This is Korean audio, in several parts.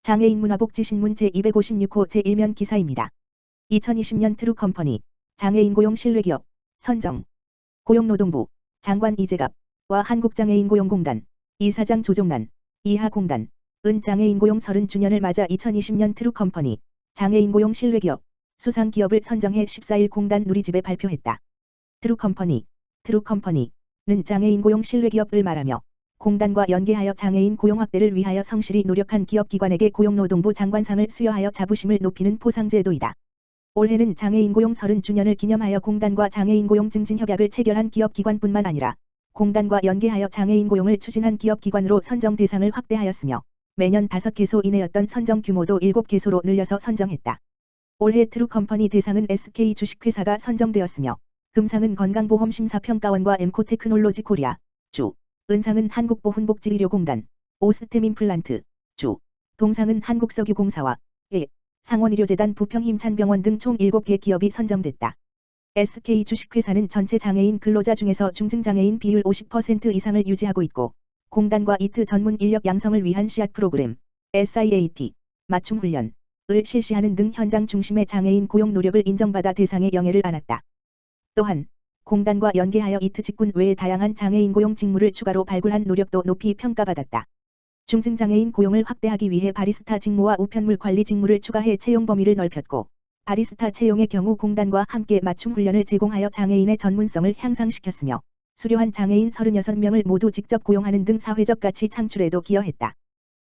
장애인 문화복지신문 제256호 제1면 기사입니다. 2020년 트루컴퍼니 장애인 고용 신뢰기업 선정 고용노동부 장관 이재갑과 한국장애인고용공단 이사장 조종란 이하공단 은 장애인 고용 30주년을 맞아 2020년 트루컴퍼니 장애인 고용 신뢰기업 수상기업을 선정해 14일 공단 누리집에 발표했다. 트루컴퍼니는 장애인 고용 신뢰기업을 말하며 공단과 연계하여 장애인 고용 확대를 위하여 성실히 노력한 기업기관에게 고용노동부 장관상을 수여하여 자부심을 높이는 포상제도이다. 올해는 장애인 고용 30주년을 기념하여 공단과 장애인 고용 증진 협약을 체결한 기업기관뿐만 아니라 공단과 연계하여 장애인 고용을 추진한 기업기관으로 선정 대상을 확대하였으며 매년 5개소 이내였던 선정 규모도 7개소로 늘려서 선정했다. 올해 트루컴퍼니 대상은 SK 주식회사가 선정되었으며 금상은 건강보험심사평가원과 엠코테크놀로지 코리아 주, 은상은 한국보훈복지의료공단, 오스템 임플란트 주, 동상은 한국석유공사와 상원의료재단 부평힘찬병원 등 총 7개 기업이 선정됐다. SK 주식회사는 전체 장애인 근로자 중에서 중증장애인 비율 50% 이상을 유지하고 있고 공단과 이트 전문 인력 양성을 위한 씨앗 프로그램, SIAT, 맞춤훈련을 실시하는 등 현장 중심의 장애인 고용 노력을 인정받아 대상에 영예를 안았다. 또한 공단과 연계하여 이트 직군 외에 다양한 장애인 고용 직무를 추가로 발굴한 노력도 높이 평가받았다. 중증장애인 고용을 확대하기 위해 바리스타 직무와 우편물 관리 직무를 추가해 채용 범위를 넓혔고 바리스타 채용의 경우 공단과 함께 맞춤 훈련을 제공하여 장애인의 전문성을 향상시켰으며 수료한 장애인 36명을 모두 직접 고용하는 등 사회적 가치 창출에도 기여했다.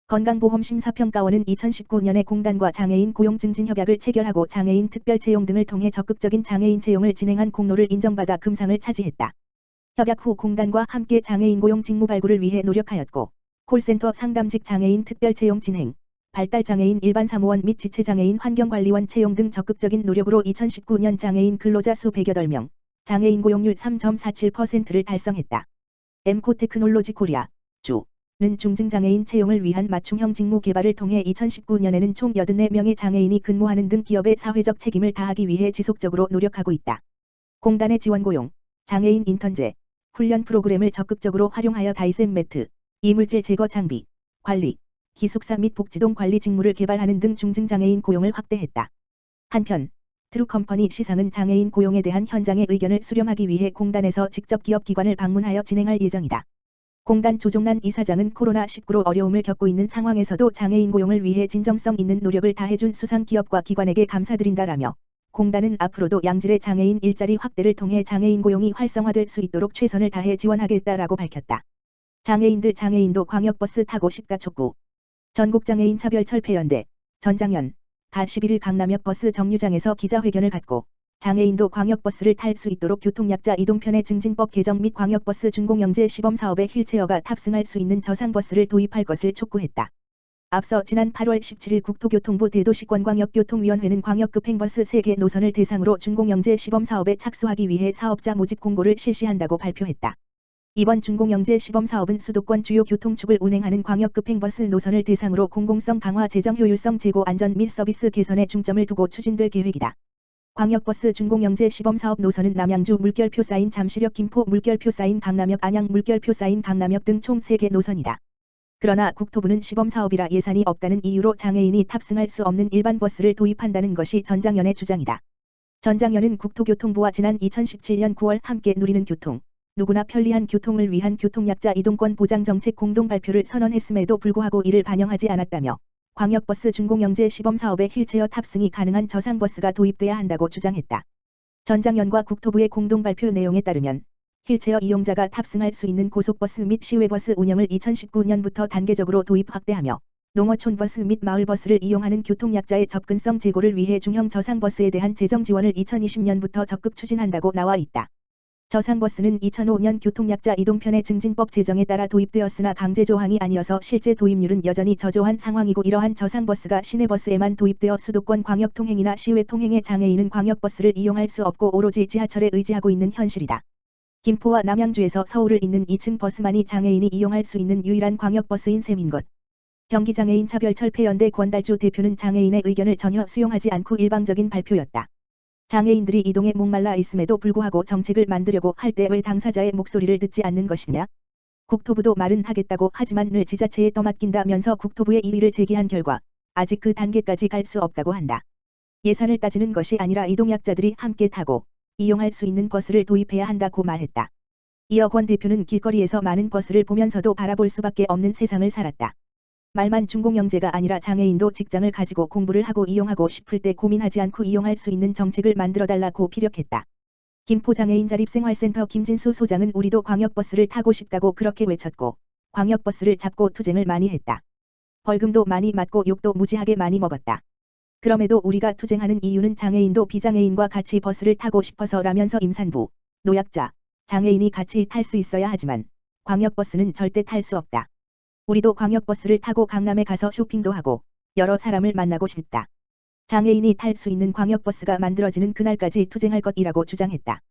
건강보험심사평가원은 2019년에 공단과 장애인 고용 증진 협약을 체결하고 장애인 특별 채용 등을 통해 적극적인 장애인 채용을 진행한 공로를 인정받아 금상을 차지했다. 협약 후 공단과 함께 장애인 고용 직무 발굴을 위해 노력하였고 콜센터 상담직 장애인 특별 채용 진행, 발달장애인 일반 사무원 및 지체장애인 환경관리원 채용 등 적극적인 노력으로 2019년 장애인 근로자 수 108명, 장애인 고용률 3.47%를 달성했다. 엠코테크놀로지 코리아 주는 중증장애인 채용을 위한 맞춤형 직무 개발을 통해 2019년에는 총 84명의 장애인이 근무하는 등 기업의 사회적 책임을 다하기 위해 지속적으로 노력하고 있다. 공단의 지원 고용, 장애인 인턴제, 훈련 프로그램을 적극적으로 활용하여 다이셈 매트, 이물질 제거 장비, 관리, 기숙사 및 복지동 관리 직무를 개발하는 등 중증장애인 고용을 확대했다. 한편 트루컴퍼니 시상은 장애인 고용에 대한 현장의 의견을 수렴하기 위해 공단에서 직접 기업기관을 방문하여 진행할 예정이다. 공단 조종란 이사장은 코로나19로 어려움을 겪고 있는 상황에서도 장애인 고용을 위해 진정성 있는 노력을 다해준 수상 기업과 기관에게 감사드린다라며 공단은 앞으로도 양질의 장애인 일자리 확대를 통해 장애인 고용이 활성화될 수 있도록 최선을 다해 지원하겠다라고 밝혔다. 장애인도 광역버스 타고 싶다 촉구. 전국장애인 차별철폐연대 전장현 가 11일 강남역 버스 정류장에서 기자회견을 갖고 장애인도 광역버스를 탈 수 있도록 교통약자 이동편의 증진법 개정 및 광역버스 준공영제 시범사업에 휠체어가 탑승할 수 있는 저상버스를 도입할 것을 촉구했다. 앞서 지난 8월 17일 국토교통부 대도시권광역교통위원회는 광역급행버스 3개 노선을 대상으로 준공영제 시범사업에 착수하기 위해 사업자 모집 공고를 실시한다고 발표했다. 이번 준공영제 시범사업은 수도권 주요 교통축을 운행하는 광역급행버스 노선을 대상으로 공공성 강화 재정 효율성 제고 안전 및 서비스 개선에 중점을 두고 추진될 계획이다. 광역버스 준공영제 시범사업 노선은 남양주 물결표 사인 잠시력 김포 물결표 사인 강남역 안양 물결표 사인 강남역 등 총 3개 노선이다. 그러나 국토부는 시범사업이라 예산이 없다는 이유로 장애인이 탑승할 수 없는 일반 버스를 도입한다는 것이 전장현의 주장이다. 전장현은 국토교통부와 지난 2017년 9월 함께 누리는 교통, 누구나 편리한 교통을 위한 교통약자 이동권 보장 정책 공동 발표를 선언했음에도 불구하고 이를 반영하지 않았다며 광역버스 준공영제 시범사업에 휠체어 탑승이 가능한 저상버스가 도입돼야 한다고 주장했다. 전장현과 국토부의 공동 발표 내용에 따르면 휠체어 이용자가 탑승할 수 있는 고속버스 및 시외버스 운영을 2019년부터 단계적으로 도입 확대하며 농어촌버스 및 마을버스를 이용하는 교통약자의 접근성 제고를 위해 중형 저상버스에 대한 재정 지원을 2020년부터 적극 추진한다고 나와 있다. 저상버스는 2005년 교통약자 이동편의 증진법 제정에 따라 도입되었으나 강제 조항이 아니어서 실제 도입률은 여전히 저조한 상황이고 이러한 저상버스가 시내버스에만 도입되어 수도권 광역통행이나 시외통행의 장애인은 광역버스를 이용할 수 없고 오로지 지하철에 의지하고 있는 현실이다. 김포와 남양주에서 서울을 잇는 2층 버스만이 장애인이 이용할 수 있는 유일한 광역버스인 셈인 것. 경기장애인 차별철폐연대 권달주 대표는 장애인의 의견을 전혀 수용하지 않고 일방적인 발표였다. 장애인들이 이동에 목말라 있음에도 불구하고 정책을 만들려고 할 때 왜 당사자의 목소리를 듣지 않는 것이냐? 국토부도 말은 하겠다고 하지만 늘 지자체에 떠맡긴다면서 국토부에 이의를 제기한 결과 아직 그 단계까지 갈 수 없다고 한다. 예산을 따지는 것이 아니라 이동약자들이 함께 타고 이용할 수 있는 버스를 도입해야 한다고 말했다. 이어 권 대표는 길거리에서 많은 버스를 보면서도 바라볼 수밖에 없는 세상을 살았다. 말만 중공영재가 아니라 장애인도 직장을 가지고 공부를 하고 이용하고 싶을 때 고민하지 않고 이용할 수 있는 정책을 만들어달라고 피력했다. 김포장애인 자립생활센터 김진수 소장은 우리도 광역버스를 타고 싶다고 그렇게 외쳤고 광역버스를 잡고 투쟁을 많이 했다. 벌금도 많이 맞고 욕도 무지하게 많이 먹었다. 그럼에도 우리가 투쟁하는 이유는 장애인도 비장애인과 같이 버스를 타고 싶어서라면서 임산부, 노약자, 장애인이 같이 탈 수 있어야 하지만 광역버스는 절대 탈 수 없다. 우리도 광역버스를 타고 강남에 가서 쇼핑도 하고 여러 사람을 만나고 싶다. 장애인이 탈 수 있는 광역버스가 만들어지는 그날까지 투쟁할 것이라고 주장했다.